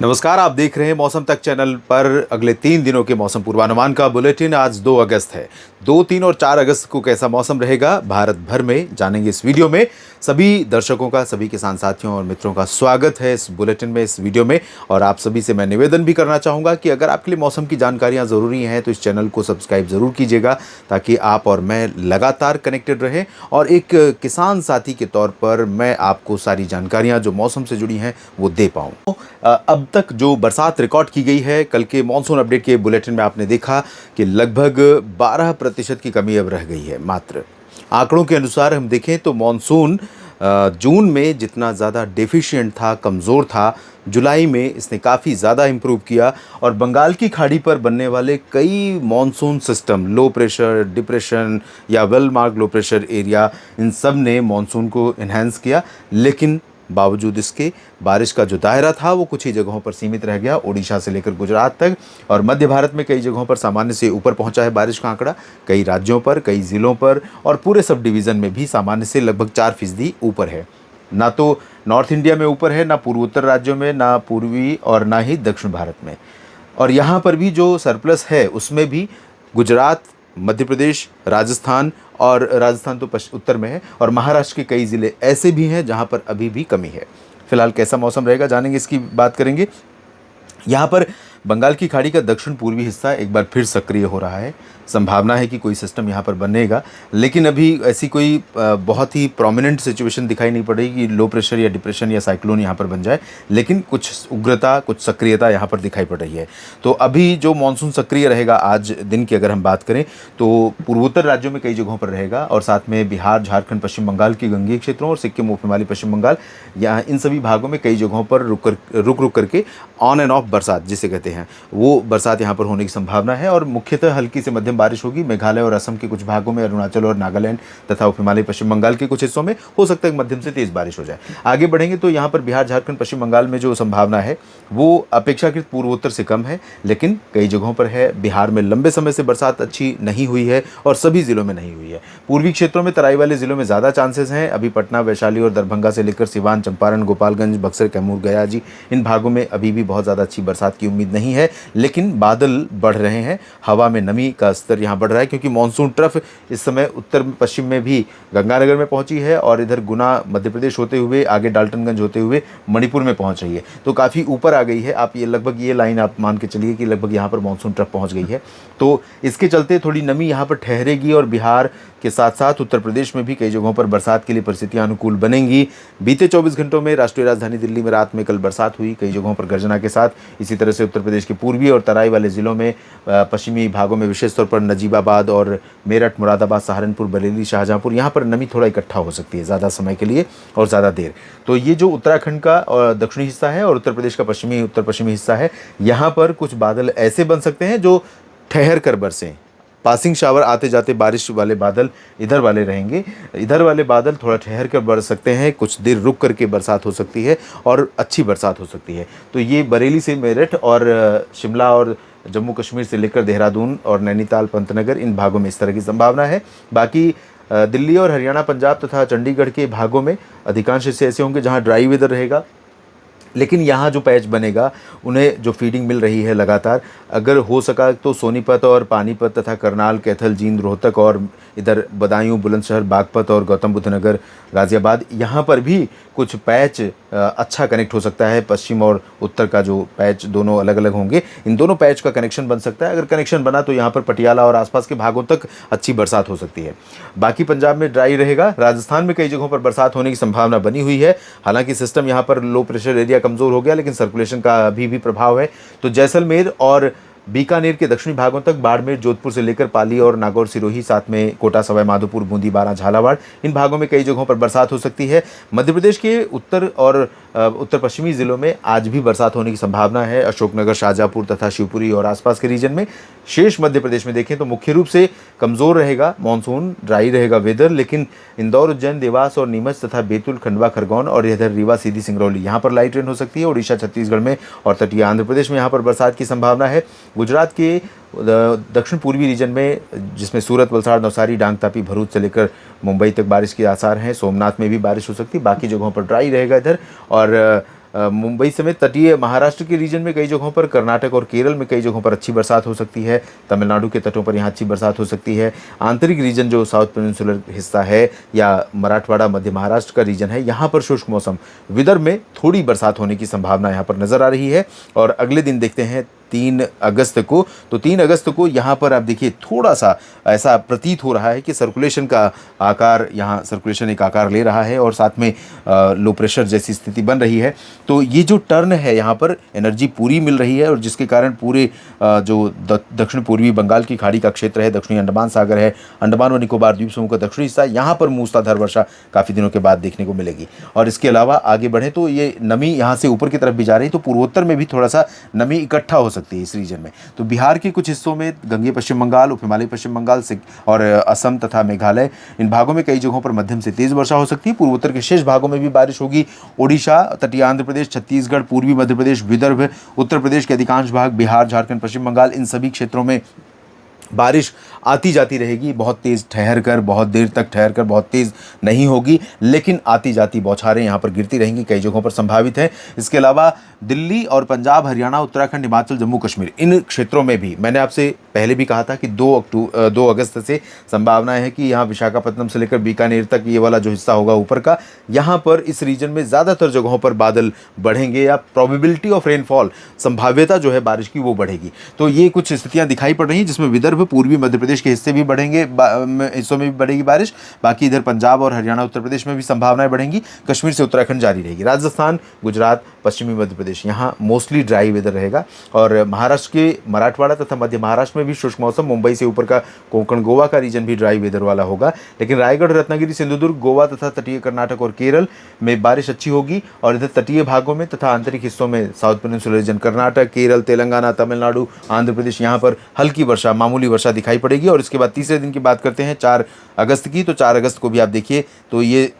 नमस्कार, आप देख रहे हैं मौसम तक चैनल पर अगले 3 दिनों के मौसम पूर्वानुमान का बुलेटिन। आज 2 अगस्त है। 2, 3 और 4 अगस्त को कैसा मौसम रहेगा भारत भर में जानेंगे इस वीडियो में। सभी दर्शकों का, सभी किसान साथियों और मित्रों का स्वागत है इस बुलेटिन में, इस वीडियो में। और आप सभी से मैं निवेदन भी करना चाहूँगा कि अगर आपके लिए मौसम की जानकारियाँ ज़रूरी हैं तो इस चैनल को सब्सक्राइब ज़रूर कीजिएगा, ताकि आप और मैं लगातार कनेक्टेड रहें। और एक किसान साथी के तौर पर मैं आपको सारी जानकारियाँ जो मौसम से जुड़ी हैं वो दे पाऊँ। अब तक जो बरसात रिकॉर्ड की गई है, कल के मॉनसून अपडेट के बुलेटिन में आपने देखा कि लगभग 12% की कमी अब रह गई है मात्र। आंकड़ों के अनुसार हम देखें तो मॉनसून जून में जितना ज़्यादा डेफिशिएंट था, कमज़ोर था, जुलाई में इसने काफ़ी ज़्यादा इम्प्रूव किया। और बंगाल की खाड़ी पर बनने वाले कई monsoon system, low pressure, depression या well marked low pressure area, इन सब ने मॉनसून को इन्हेंस किया। लेकिन बावजूद इसके बारिश का जो दायरा था वो कुछ ही जगहों पर सीमित रह गया, ओडिशा से लेकर गुजरात तक। और मध्य भारत में कई जगहों पर सामान्य से ऊपर पहुंचा है बारिश का आंकड़ा, कई राज्यों पर, कई ज़िलों पर, और पूरे सब डिवीज़न में भी सामान्य से लगभग 4% ऊपर है। ना तो नॉर्थ इंडिया में ऊपर है, ना पूर्वोत्तर राज्यों में, ना पूर्वी और ना ही दक्षिण भारत में। और यहाँ पर भी जो सरप्लस है उसमें भी गुजरात, मध्य प्रदेश, राजस्थान, और राजस्थान तो उत्तर में है, और महाराष्ट्र के कई ज़िले ऐसे भी हैं जहाँ पर अभी भी कमी है। फिलहाल कैसा मौसम रहेगा जानेंगे, इसकी बात करेंगे। यहाँ पर बंगाल की खाड़ी का दक्षिण पूर्वी हिस्सा एक बार फिर सक्रिय हो रहा है। संभावना है कि कोई सिस्टम यहाँ पर बनेगा, लेकिन अभी ऐसी कोई बहुत ही प्रोमिनेंट सिचुएशन दिखाई नहीं पड़ रही कि लो प्रेशर या डिप्रेशन या साइक्लोन यहाँ पर बन जाए। लेकिन कुछ उग्रता, कुछ सक्रियता यहाँ पर दिखाई पड़ रही है। तो अभी जो मानसून सक्रिय रहेगा आज दिन की अगर हम बात करें तो पूर्वोत्तर राज्यों में कई जगहों पर रहेगा, और साथ में बिहार, झारखंड, पश्चिम बंगाल के गंगीय क्षेत्रों और सिक्किम, उप हिमालय पश्चिम बंगाल, यहाँ इन सभी भागों में कई जगहों पर रुक करके ऑन एंड ऑफ बरसात जिसे कहते हैं वो बरसात यहाँ पर होने की संभावना है। और मुख्यतः हल्की से मध्यम बारिश होगी। मेघालय और असम के कुछ भागों में, अरुणाचल और नागालैंड तथा उप हिमालय पश्चिम बंगाल के कुछ हिस्सों में हो सकता है मध्यम से तेज बारिश हो जाए। आगे बढ़ेंगे तो यहाँ पर बिहार, झारखंड, पश्चिम बंगाल में जो संभावना है वो अपेक्षाकृत पूर्वोत्तर से कम है, लेकिन कई जगहों पर है। बिहार में लंबे समय से बरसात अच्छी नहीं हुई है और सभी जिलों में नहीं हुई है। पूर्वी क्षेत्रों में, तराई वाले जिलों में ज़्यादा चांसेस हैं। अभी पटना, वैशाली और दरभंगा से लेकर सिवान, चंपारण, गोपालगंज, बक्सर, कैमूर, गया जी, इन भागों में अभी भी बहुत ज़्यादा अच्छी बरसात की उम्मीद नहीं है। लेकिन बादल बढ़ रहे हैं, हवा में नमी का स्तर यहाँ बढ़ रहा है, क्योंकि मानसून ट्रफ इस समय उत्तर पश्चिम में भी गंगानगर में पहुंची है, और इधर गुना मध्य प्रदेश होते हुए आगे डाल्टनगंज होते हुए मणिपुर में पहुंच रही है। तो काफ़ी ऊपर आ गई है। आप ये लगभग ये लाइन आप मान के चलिए कि लगभग यहाँ पर मानसून ट्रफ पहुँच गई है। तो इसके चलते थोड़ी नमी यहाँ पर ठहरेगी, और बिहार के साथ साथ उत्तर प्रदेश में भी कई जगहों पर बरसात के लिए परिस्थितियां अनुकूल बनेंगी। बीते 24 घंटों में राष्ट्रीय राजधानी दिल्ली में रात में कल बरसात हुई, कई जगहों पर गर्जना के साथ। इसी तरह से उत्तर प्रदेश के पूर्वी और तराई वाले ज़िलों में, पश्चिमी भागों में, विशेष तौर पर नजीबाबाद और मेरठ, मुरादाबाद, सहारनपुर, बरेली, शाहजहाँपुर, यहाँ पर नमी थोड़ा इकट्ठा हो सकती है ज़्यादा समय के लिए और ज़्यादा देर। तो ये जो उत्तराखंड का दक्षिणी हिस्सा है और उत्तर प्रदेश का उत्तर पश्चिमी हिस्सा है, यहाँ पर कुछ बादल ऐसे बन सकते हैं जो ठहर कर बरसें। पासिंग शावर, आते जाते बारिश वाले बादल इधर वाले रहेंगे। इधर वाले बादल थोड़ा ठहर कर बरस सकते हैं, कुछ देर रुक करके बरसात हो सकती है और अच्छी बरसात हो सकती है। तो ये बरेली से मेरठ और शिमला और जम्मू कश्मीर से लेकर देहरादून और नैनीताल, पंतनगर, इन भागों में इस तरह की संभावना है। बाकी दिल्ली और हरियाणा, पंजाब तथा चंडीगढ़ के भागों में अधिकांश हिस्से ऐसे होंगे जहाँ ड्राई वेदर रहेगा। लेकिन यहाँ जो पैच बनेगा, उन्हें जो फीडिंग मिल रही है लगातार, अगर हो सका तो सोनीपत और पानीपत तथा करनाल, कैथल, जींद, रोहतक और इधर बदायूं, बुलंदशहर, बागपत और गौतम बुद्ध नगर, गाज़ियाबाद, यहाँ पर भी कुछ पैच अच्छा कनेक्ट हो सकता है। पश्चिम और उत्तर का जो पैच दोनों अलग अलग होंगे, इन दोनों पैच का कनेक्शन बन सकता है। अगर कनेक्शन बना तो यहाँ पर पटियाला और आसपास के भागों तक अच्छी बरसात हो सकती है। बाकी पंजाब में ड्राई रहेगा। राजस्थान में कई जगहों पर बरसात होने की संभावना बनी हुई है। हालांकि सिस्टम यहाँ पर लो प्रेशर एरिया कमज़ोर हो गया, लेकिन सर्कुलेशन का अभी भी प्रभाव है। तो जैसलमेर और बीकानेर के दक्षिणी भागों तक, बाड़मेर, जोधपुर से लेकर पाली और नागौर, सिरोही, साथ में कोटा, सवाई माधोपुर, बूंदी, बारां, झालावाड़, इन भागों में कई जगहों पर बरसात हो सकती है। मध्य प्रदेश के उत्तर और उत्तर पश्चिमी ज़िलों में आज भी बरसात होने की संभावना है। अशोकनगर, शाहजहाँपुर तथा शिवपुरी और आसपास के रीजन में। शेष मध्य प्रदेश में देखें तो मुख्य रूप से कमज़ोर रहेगा मानसून, ड्राई रहेगा वेदर, लेकिन इंदौर, उज्जैन, देवास और नीमच तथा बैतूल, खंडवा, खरगोन और इधर रीवा, सीधी, सिंगरौली, यहाँ पर लाइट रेन हो सकती है। उड़ीसा, छत्तीसगढ़ में और तटीय आंध्र प्रदेश में यहाँ पर बरसात की संभावना है। गुजरात के दक्षिण पूर्वी रीजन में, जिसमें सूरत, वलसाड़, नवसारी, डांग, तापी, भरूच से लेकर मुंबई तक बारिश के आसार हैं। सोमनाथ में भी बारिश हो सकती है। बाकी जगहों पर ड्राई रहेगा इधर। और मुंबई समेत तटीय महाराष्ट्र के रीजन में कई जगहों पर, कर्नाटक और केरल में कई जगहों पर अच्छी बरसात हो सकती है। तमिलनाडु के तटों पर यहाँ अच्छी बरसात हो सकती है। आंतरिक रीजन जो साउथ पेनिनसुलर हिस्सा है या मराठवाड़ा मध्य महाराष्ट्र का रीजन है, यहाँ पर शुष्क मौसम। विदर्भ में थोड़ी बरसात होने की संभावना यहाँ पर नजर आ रही है। और अगले दिन देखते हैं 3 अगस्त को, तो 3 अगस्त को यहाँ पर आप देखिए थोड़ा सा ऐसा प्रतीत हो रहा है कि सर्कुलेशन का आकार, यहाँ सर्कुलेशन एक आकार ले रहा है और साथ में लो प्रेशर जैसी स्थिति बन रही है। तो ये जो टर्न है यहाँ पर एनर्जी पूरी मिल रही है और जिसके कारण पूरे जो दक्षिण पूर्वी बंगाल की खाड़ी का क्षेत्र है, दक्षिणी अंडमान सागर है, अंडमान व निकोबार द्वीप समूह का दक्षिणी हिस्सा, यहाँ पर मूसलाधार वर्षा काफ़ी दिनों के बाद देखने को मिलेगी। और इसके अलावा आगे बढ़े तो ये नमी यहाँ से ऊपर की तरफ भी जा रही है, तो पूर्वोत्तर में भी थोड़ा सा नमी इकट्ठा हो सकती है इस रीजन में। तो बिहार के कुछ हिस्सों में, गंगेय पश्चिम बंगाल, उप हिमालय पश्चिम बंगाल और असम तथा मेघालय, इन भागों में कई जगहों पर मध्यम से तेज वर्षा हो सकती है। पूर्वोत्तर के शेष भागों में भी बारिश होगी। ओडिशा, तटीय आंध्र प्रदेश, छत्तीसगढ़, पूर्वी मध्य प्रदेश, विदर्भ, उत्तर प्रदेश के अधिकांश भाग, बिहार, झारखंड, पश्चिम बंगाल, इन सभी क्षेत्रों में बारिश आती जाती रहेगी। बहुत तेज़ ठहरकर, बहुत देर तक ठहरकर, बहुत तेज़ नहीं होगी, लेकिन आती जाती बौछारें यहाँ पर गिरती रहेंगी, कई जगहों पर संभावित है। इसके अलावा दिल्ली और पंजाब, हरियाणा, उत्तराखंड, हिमाचल, जम्मू कश्मीर, इन क्षेत्रों में भी मैंने आपसे पहले भी कहा था कि 2 अगस्त से संभावना है कि यहाँ विशाखापट्टनम से लेकर बीकानेर तक ये वाला जो हिस्सा होगा ऊपर का, यहाँ पर इस रीजन में ज़्यादातर जगहों पर बादल बढ़ेंगे या प्रोबेबिलिटी ऑफ रेनफॉल, संभाव्यता जो है बारिश की वो बढ़ेगी। तो ये कुछ स्थितियाँ दिखाई पड़ रही हैं जिसमें विदर्भ, पूर्वी मध्य प्रदेश के हिस्से भी बढ़ेंगे, हिस्सों में भी बढ़ेगी बारिश। बाकी इधर पंजाब और हरियाणा, उत्तर प्रदेश में भी संभावनाएं बढ़ेंगी। कश्मीर से उत्तराखंड जारी रहेगी। राजस्थान, गुजरात, पश्चिमी मध्य प्रदेश, यहाँ मोस्टली ड्राई वेदर रहेगा। और महाराष्ट्र के मराठवाड़ा तथा मध्य महाराष्ट्र में भी शुष्क मौसम। मुंबई से ऊपर का कोंकण, गोवा का रीजन भी ड्राई वेदर वाला होगा। लेकिन रायगढ़, रत्नागिरी, सिंधुदुर्ग, गोवा तथा तटीय कर्नाटक और केरल में बारिश अच्छी होगी। और इधर तटीय भागों में तथा आंतरिक हिस्सों में south peninsular region, Karnataka, Kerala, Telangana, Tamil Nadu, Andhra Pradesh, यहाँ पर हल्की वर्षा, मामूली वर्षा दिखाई पड़ेगी। और इसके बाद तीसरे दिन की बात करते हैं 4 अगस्त की, तो 4 अगस्त को भी आप देखिए तो ये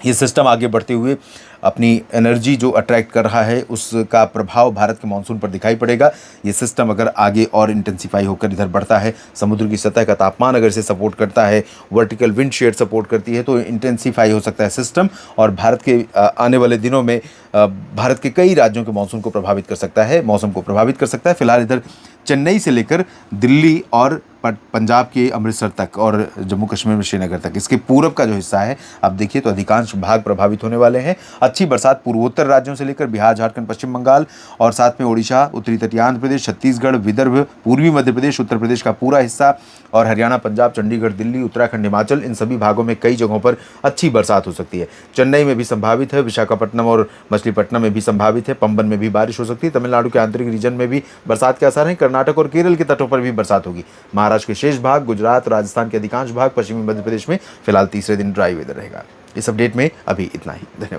सिस्टम आगे बढ़ते हुए अपनी एनर्जी जो अट्रैक्ट कर रहा है उसका प्रभाव भारत के मानसून पर दिखाई पड़ेगा। ये सिस्टम अगर आगे और इंटेंसिफाई होकर इधर बढ़ता है, समुद्र की सतह का तापमान अगर इसे सपोर्ट करता है, वर्टिकल विंड शेयर सपोर्ट करती है, तो इंटेंसिफाई हो सकता है सिस्टम और भारत के आने वाले दिनों में भारत के कई राज्यों के मानसून को प्रभावित कर सकता है, मौसम को प्रभावित कर सकता है। फिलहाल इधर चेन्नई से लेकर दिल्ली और पंजाब के अमृतसर तक और जम्मू कश्मीर में श्रीनगर तक, इसके पूरब का जो हिस्सा है आप देखिए तो अधिकांश भाग प्रभावित होने वाले हैं। अच्छी बरसात पूर्वोत्तर राज्यों से लेकर बिहार, झारखंड, पश्चिम बंगाल और साथ में ओडिशा, उत्तरी तटीय आंध्र प्रदेश, छत्तीसगढ़, विदर्भ, पूर्वी मध्य प्रदेश, उत्तर प्रदेश का पूरा हिस्सा और हरियाणा, पंजाब, चंडीगढ़, दिल्ली, उत्तराखंड, हिमाचल, इन सभी भागों में कई जगहों पर अच्छी बरसात हो सकती है। चेन्नई में भी संभावित है, विशाखापट्टनम और मछलीपट्टनम में भी संभावित है, पंबन में भी बारिश हो सकती है। तमिलनाडु के आंतरिक रीजन में भी बरसात के आसार हैं। कर्नाटक और केरल के तटों पर भी बरसात होगी। महाराष्ट्र के शेष भाग, गुजरात, राजस्थान के अधिकांश भाग, पश्चिमी मध्य प्रदेश में फिलहाल तीसरे दिन ड्राई वेदर रहेगा। इस अपडेट में अभी इतना ही। धन्यवाद।